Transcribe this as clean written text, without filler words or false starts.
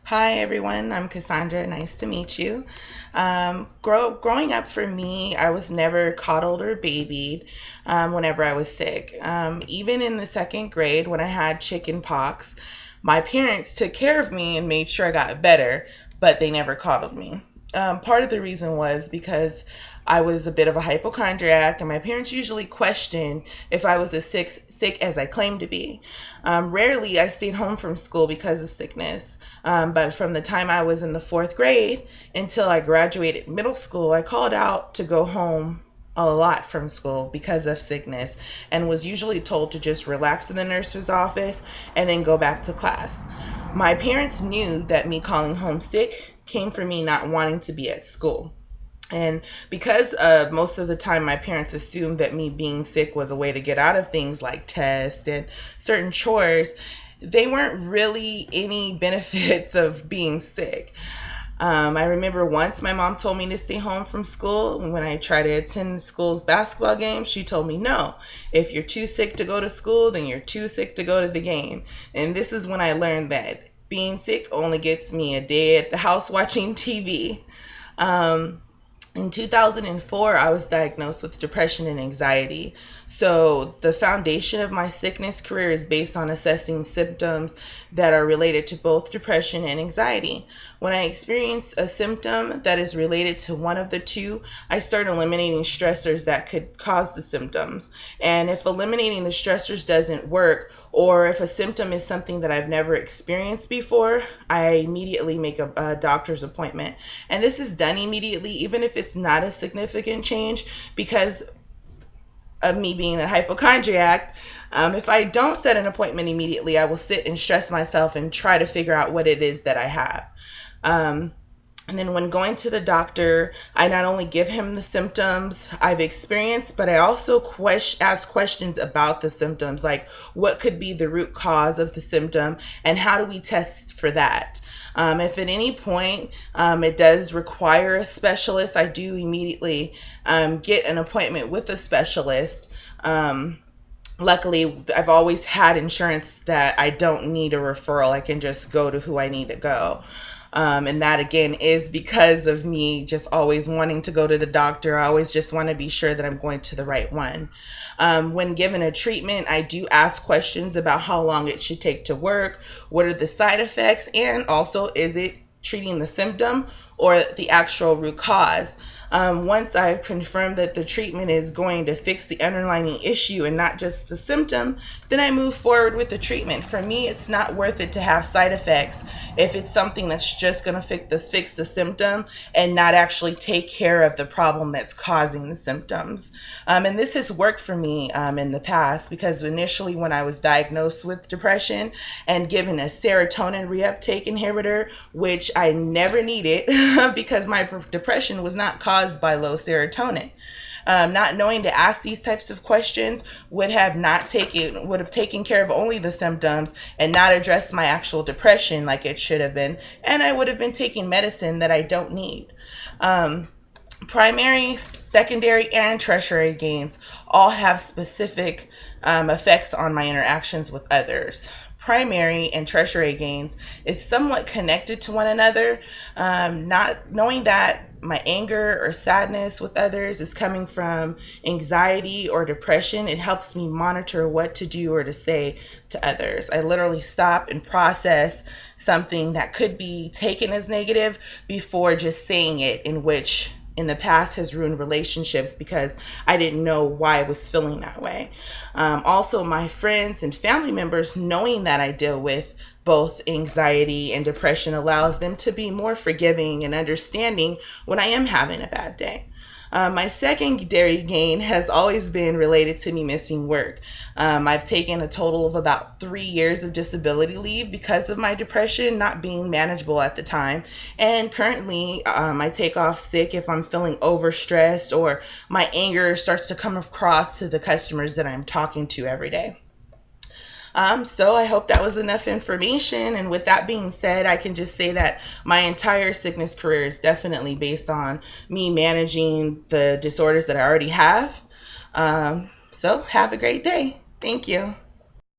Hi everyone, I'm Cassandra. Nice to meet you. Growing up for me, I was never coddled or babied whenever I was sick. Even in the second grade, when I had chicken pox, my parents took care of me and made sure I got better, but they never coddled me. Part of the reason was because I was a bit of a hypochondriac, and my parents usually questioned if I was as sick as I claimed to be. Rarely I stayed home from school because of sickness. But from the time I was in the fourth grade until I graduated middle school, I called out to go home a lot from school because of sickness and was usually told to just relax in the nurse's office and then go back to class. My parents knew that me calling home sick came from me not wanting to be at school. And because most of the time my parents assumed that me being sick was a way to get out of things like tests and certain chores, they weren't really any benefits of being sick. I remember once my mom told me to stay home from school. When I tried to attend school's basketball game, she told me no. If you're too sick to go to school, then you're too sick to go to the game. And this is when I learned that being sick only gets me a day at the house watching TV. Um, in 2004, I was diagnosed with depression and anxiety. So, the foundation of my sickness career is based on assessing symptoms that are related to both depression and anxiety. When I experience a symptom that is related to one of the two, I start eliminating stressors that could cause the symptoms. And if eliminating the stressors doesn't work, or if a symptom is something that I've never experienced before, I immediately make a doctor's appointment. And this is done immediately, even if it's not a significant change, because of me being a hypochondriac. If I don't set an appointment immediately, I will sit and stress myself and try to figure out what it is that I have. Um, and then when going to the doctor, I not only give him the symptoms I've experienced, but I also ask questions about the symptoms, like what could be the root cause of the symptom and how do we test for that. If at any point it does require a specialist, I do immediately get an appointment with a specialist. Luckily, I've always had insurance that I don't need a referral. I can just go to who I need to go. And that again is because of me just always wanting to go to the doctor. I always just want to be sure that I'm going to the right one. When given a treatment, I do ask questions about how long it should take to work, what are the side effects, and also is it treating the symptom or the actual root cause. Once I've confirmed that the treatment is going to fix the underlying issue and not just the symptom, then I move forward with the treatment. For me, it's not worth it to have side effects if it's something that's just going to fix the symptom and not actually take care of the problem that's causing the symptoms. And this has worked for me in the past because initially when I was diagnosed with depression and given a serotonin reuptake inhibitor, which I never needed because my depression was not caused by low serotonin. Not knowing to ask these types of questions would have taken care of only the symptoms and not addressed my actual depression like it should have been, and I would have been taking medicine that I don't need. Primary, secondary, and tertiary gains all have specific effects on my interactions with others. Primary and tertiary gains is somewhat connected to one another. Not knowing that my anger or sadness with others is coming from anxiety or depression, it helps me monitor what to do or to say to others. I literally stop and process something that could be taken as negative before just saying it, in which in the past has ruined relationships because I didn't know why I was feeling that way. Also, my friends and family members knowing that I deal with both anxiety and depression allows them to be more forgiving and understanding when I am having a bad day. My secondary gain has always been related to me missing work. I've taken a total of about 3 years of disability leave because of my depression not being manageable at the time. And currently, I take off sick if I'm feeling overstressed or my anger starts to come across to the customers that I'm talking to every day. So I hope that was enough information. And with that being said, I can just say that my entire sickness career is definitely based on me managing the disorders that I already have. So have a great day. Thank you.